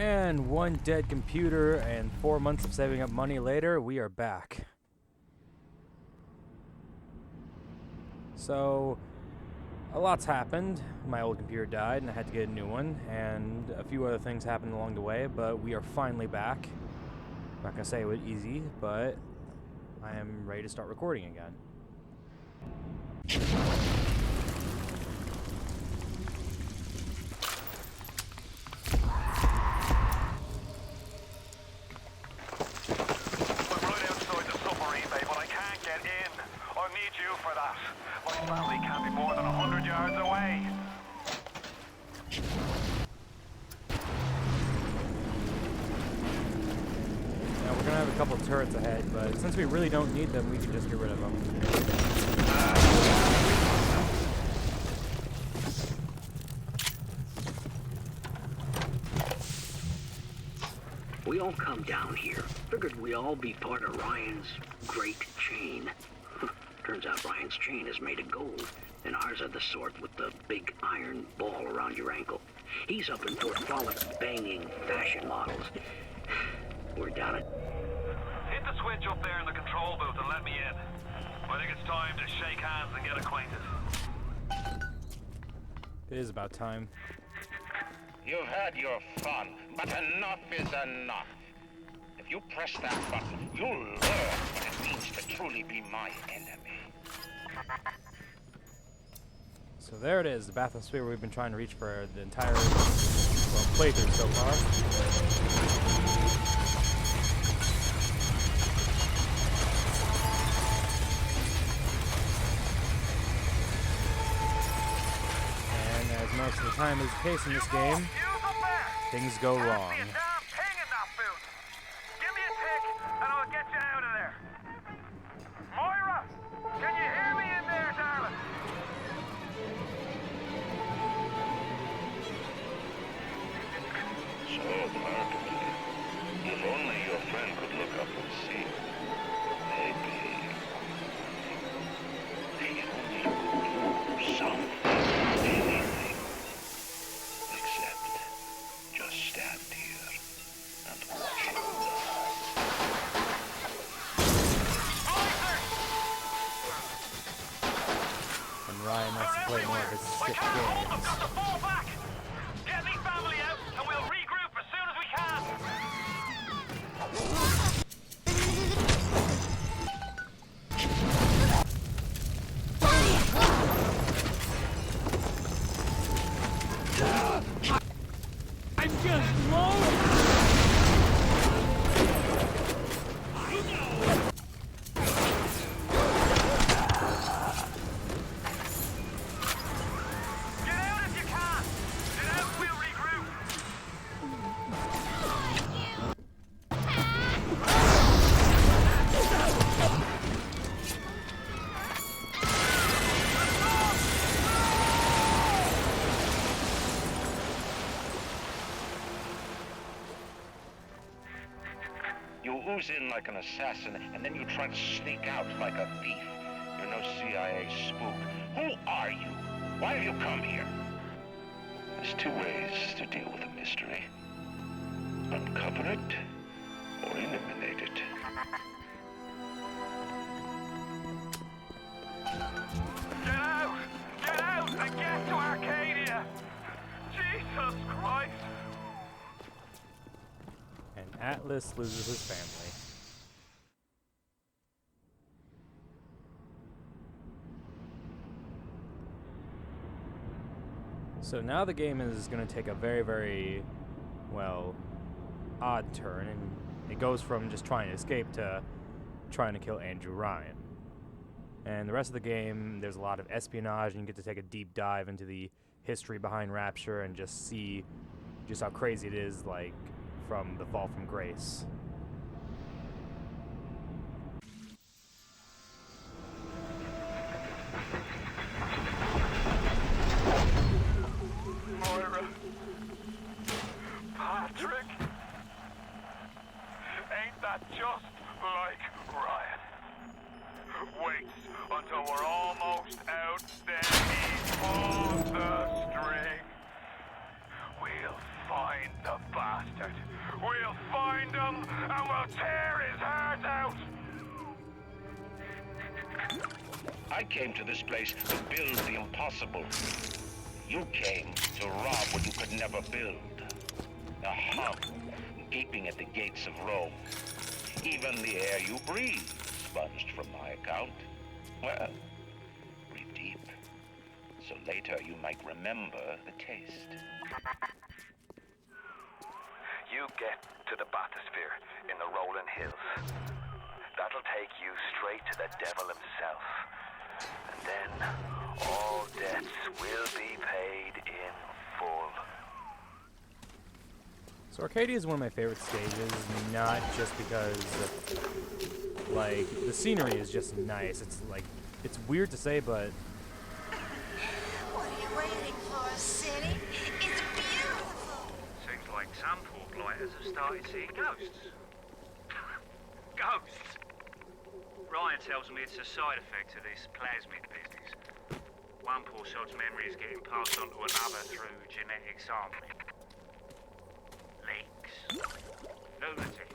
And one dead computer and 4 months of saving up money later, we are back. So, a lot's happened. My old computer died and I had to get a new one, and a few other things happened along the way, but we are finally back. I'm not gonna say it was easy, but I am ready to start recording again. For that. My family can't be more than 100 yards away. Now we're gonna have a couple turrets ahead, but since we really don't need them, we can just get rid of them. We all come down here. Figured we'd all be part of Ryan's great chain. Turns out Ryan's chain is made of gold, and ours are the sort with the big iron ball around your ankle. He's up into frolic banging fashion models. We're down at... Hit the switch up there in the control booth and let me in. I think it's time to shake hands and get acquainted. It is about time. You've had your fun, but enough is enough. If you press that button, you'll learn what it means to truly be my enemy. So there it is, the bathysphere we've been trying to reach for the entire playthrough so far. And as most of the time is the case in this game, things go wrong. If only your friend could look up and see. Maybe he only could do something, anything, except just stand here and watch him die. And Ryan has to play more of his stiff games. Get me family out and we'll regroup as soon as we can. I'm just low. I know. Get out if you can. Get out, we'll regroup. You ooze in like an assassin, and then you try to sneak out like a thief. You're no CIA spook. Who are you? Why have you come here? There's two ways to deal with a mystery. Uncover it, or eliminate it. Get out! Get out and get to Arcadia! Jesus Christ! And Atlas loses his family. So now the game is going to take a very, very, well, odd turn, and it goes from just trying to escape to trying to kill Andrew Ryan. And the rest of the game, there's a lot of espionage, and you get to take a deep dive into the history behind Rapture and just see just how crazy it is, like, from the fall from grace. Moira. Patrick. Ain't that just like Ryan? Waits until we're almost out, then he pulls the string. We'll find the bastard. him, and we'll tear his heart out! I came to this place to build the impossible. You came to rob what you could never build. A hub, gaping at the gates of Rome. Even the air you breathe, sponged from my account. Well, breathe deep, so later you might remember the taste. You get to the bathysphere in the rolling hills. That'll take you straight to the devil himself. And then all debts will be paid in full. So Arcadia is one of my favorite stages, not just because, like, the scenery is just nice. It's like, it's weird to say, but What are you waiting for, City? It's beautiful. Seems like some poor blighters have started seeing ghosts. Ghosts? Ryan tells me it's a side effect of this plasmid business. One poor sod's memory is getting passed on to another through genetic sampling. Leaks. Lunatics.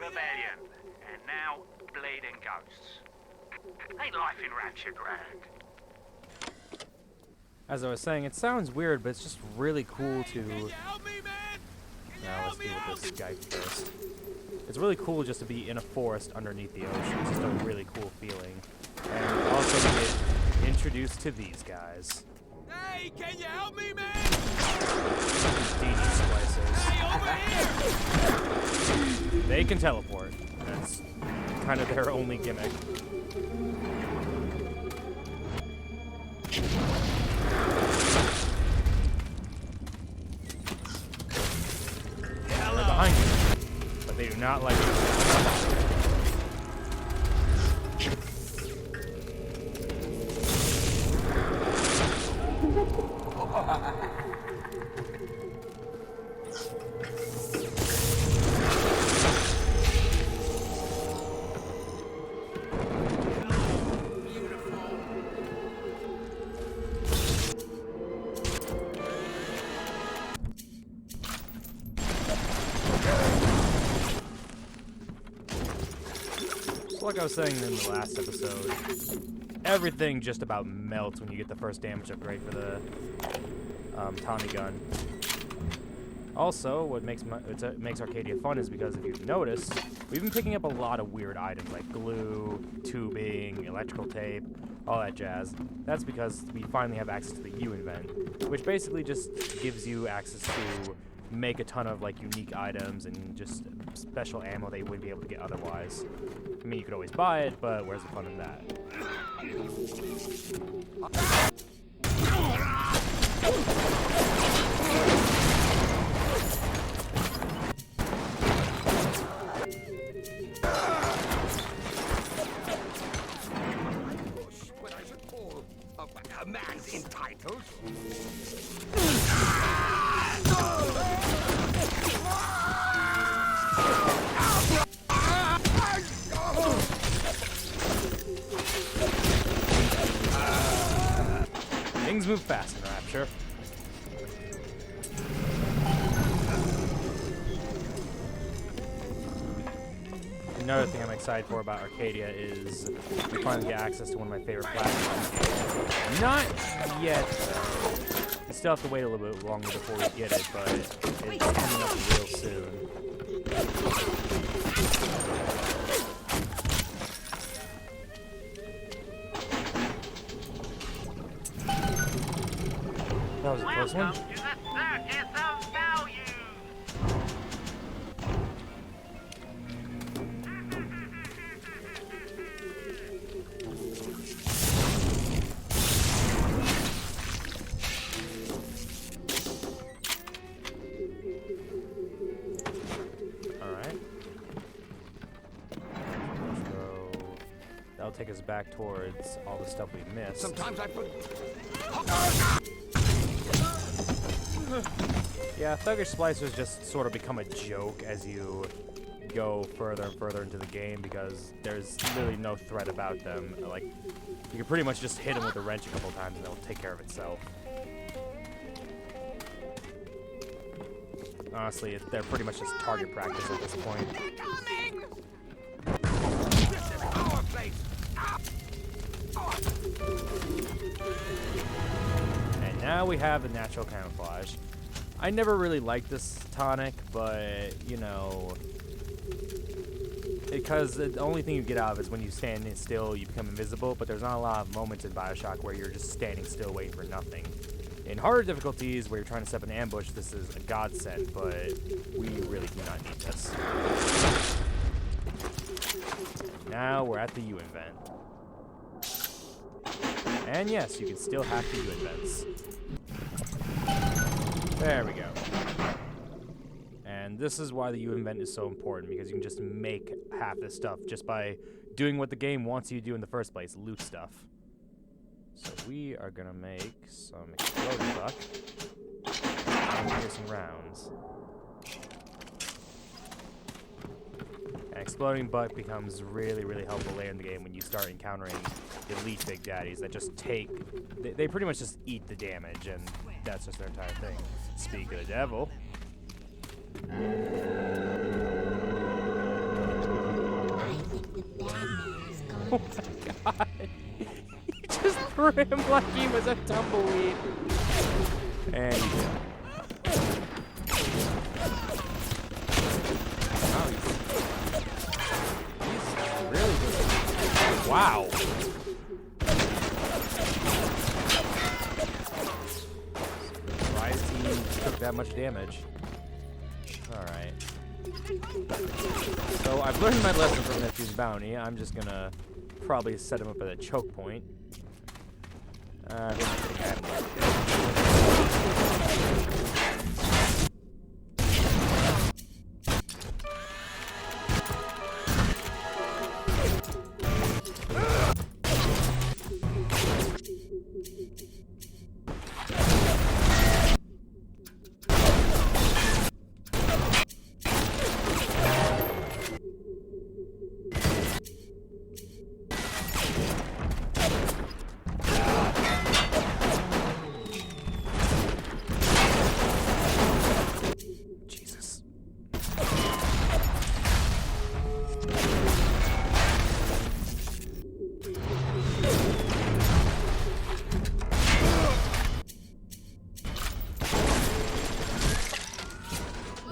Rebellion. And now bleeding ghosts. Ain't life in Rapture grand? as I was saying, it sounds weird, but it's just really cool to... Now let's deal with this guy first. It's really cool just to be in a forest underneath the ocean. It's just a really cool feeling. And also to get introduced to these guys. Hey, can you help me, man? DD splicers. Hey, over here! They can teleport. That's kind of their only gimmick. They're behind you, but they do not like you. Like I was saying in the last episode, everything just about melts when you get the first damage upgrade for the Tommy gun. Also, what makes Arcadia fun is because if you've noticed, we've been picking up a lot of weird items like glue, tubing, electrical tape, all that jazz. That's because we finally have access to the U invent, which basically just gives you access to make a ton of like unique items and just special ammo that you wouldn't be able to get otherwise. I mean, you could always buy it, but where's the fun in that? What I should call a man's entitled. Things move fast in Rapture. Another thing I'm excited for about Arcadia is we finally get access to one of my favorite platforms. Not yet, though. We still have to wait a little bit longer before we get it, but it's coming up real soon. That was a close one. Welcome to the Circus of Value! Alright. So that'll take us back towards all the stuff we missed. Sometimes I put. Yeah, Thuggish Splicers just sort of become a joke as you go further and further into the game because there's literally no threat about them. Like, you can pretty much just hit them with a wrench a couple times and it'll take care of itself. honestly, they're pretty much just target practice at this point. This is our place. And now we have the natural camouflage. I never really liked this tonic, but, you know, because the only thing you get out of it is when you stand still, you become invisible, but there's not a lot of moments in Bioshock where you're just standing still waiting for nothing. In harder difficulties, where you're trying to set up an ambush, this is a godsend, but we really do not need this. Now we're at the U-invent. And yes, you can still hack the U-invents. There we go. And this is why the U-invent is so important, because you can just make half this stuff just by doing what the game wants you to do in the first place, loot stuff. So we are gonna make some exploding buck and piercing rounds. And exploding buck becomes really, really helpful later in the game when you start encountering elite big daddies that just take, they pretty much just eat the damage, and that's just their entire thing. Speak of the devil. Oh my god. He just threw him like he was a tumbleweed. And he did. Wow, he's really good. Wow. Rise team took that much damage. Alright. So I've learned my lesson from Neptune's bounty. I'm just gonna probably set him up at a choke point.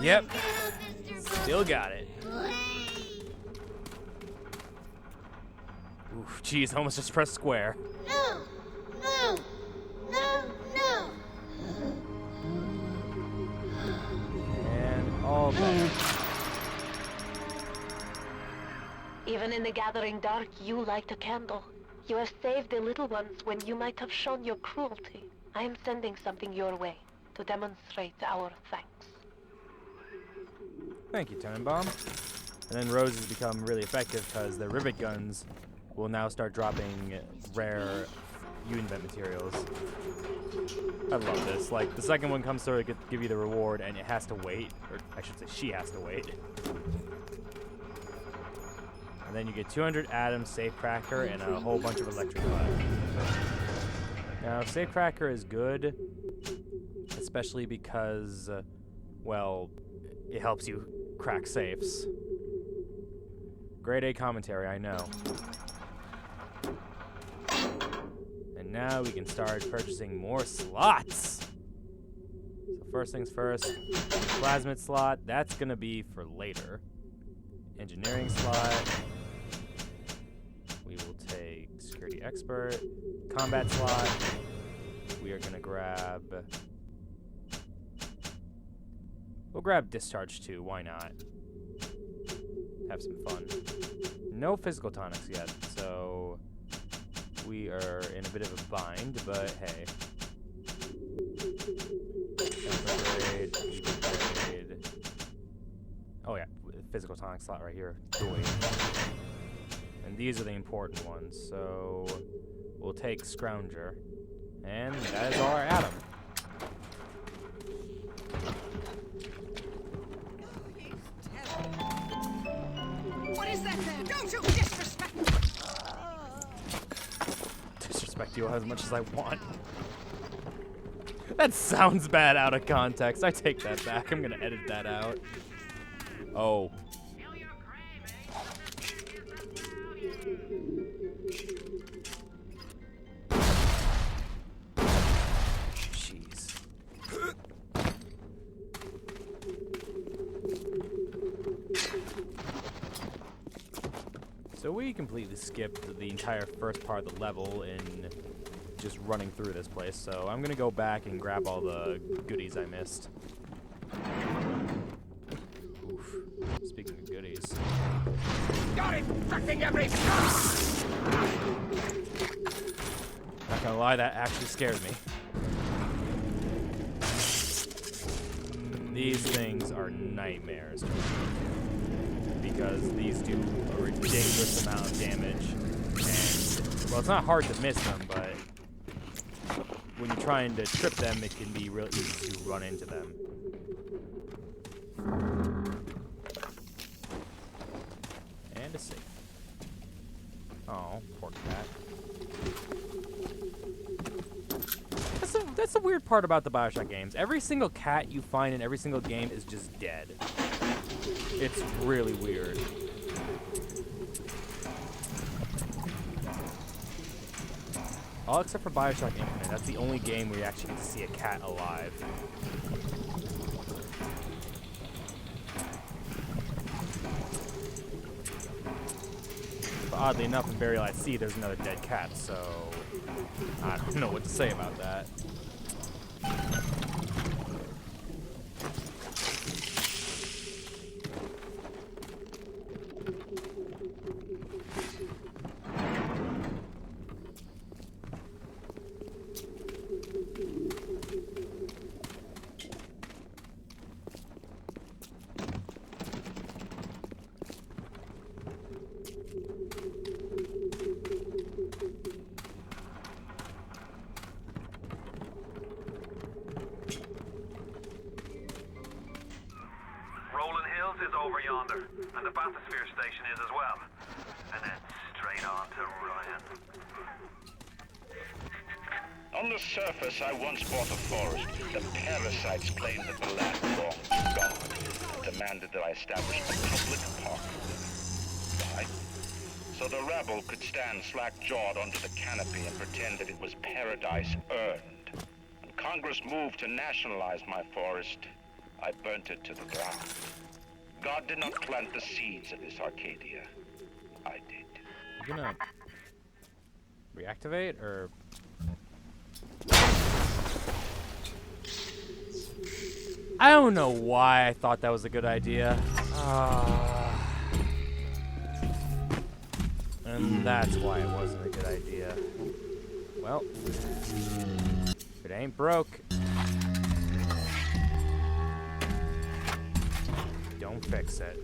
Yep. Still got it. Oof, jeez, almost just pressed square. No! No! No! No! And all back. Even in the gathering dark, you light a candle. You have saved the little ones when you might have shown your cruelty. I am sending something your way to demonstrate our thanks. Thank you, Tenenbaum. And then roses become really effective because the rivet guns will now start dropping rare U-invent materials. I love this. Like, the second one comes through to give you the reward, and it has to wait. Or I should say she has to wait. And then you get 200 atoms, safecracker, and a whole bunch of electric butt. Now, safecracker is good, especially because, well, it helps you crack safes. Grade A commentary, I know. And now we can start purchasing more slots. So first things first, plasmid slot, that's gonna be for later. Engineering slot. We will take security expert. Combat slot. We are gonna grab... We'll grab discharge too, why not? Have some fun. No physical tonics yet, so we are in a bit of a bind, but hey. Grade, grade. Oh yeah, physical tonic slot right here. Joy. And these are the important ones, so we'll take Scrounger. And that is all our atom. What is that there? Don't you disrespect! Disrespect you as much as I want. That sounds bad out of context. I take that back. I'm gonna edit that out. Oh. Jeez. So we completely skipped the entire first part of the level in just running through this place, so I'm gonna go back and grab all the goodies I missed. Oof. Speaking of goodies. You're infecting every... Not gonna lie, that actually scared me. These things are nightmares to run because these do a ridiculous amount of damage. And, well, it's not hard to miss them, but when you're trying to trip them, it can be real easy to run into them. And a safe. Oh, poor cat. That's the weird part about the Bioshock games. Every single cat you find in every single game is just dead. It's really weird. All except for Bioshock Infinite. That's the only game where you actually get to see a cat alive. But oddly enough, in Burial at Sea, there's another dead cat, so I don't know what to say about that. Is over yonder, and the bathysphere station is as well. And then straight on to Ryan. On the surface, I once bought a forest. The parasites claimed that the land belonged to God, demanded that I establish a public park. Why? So the rabble could stand slack-jawed under the canopy and pretend that it was paradise earned. When Congress moved to nationalize my forest, I burnt it to the ground. God did not plant the seeds of this Arcadia. I did. You gonna reactivate, or? I don't know why I thought that was a good idea. And that's why it wasn't a good idea. Well, if it ain't broke, don't fix it.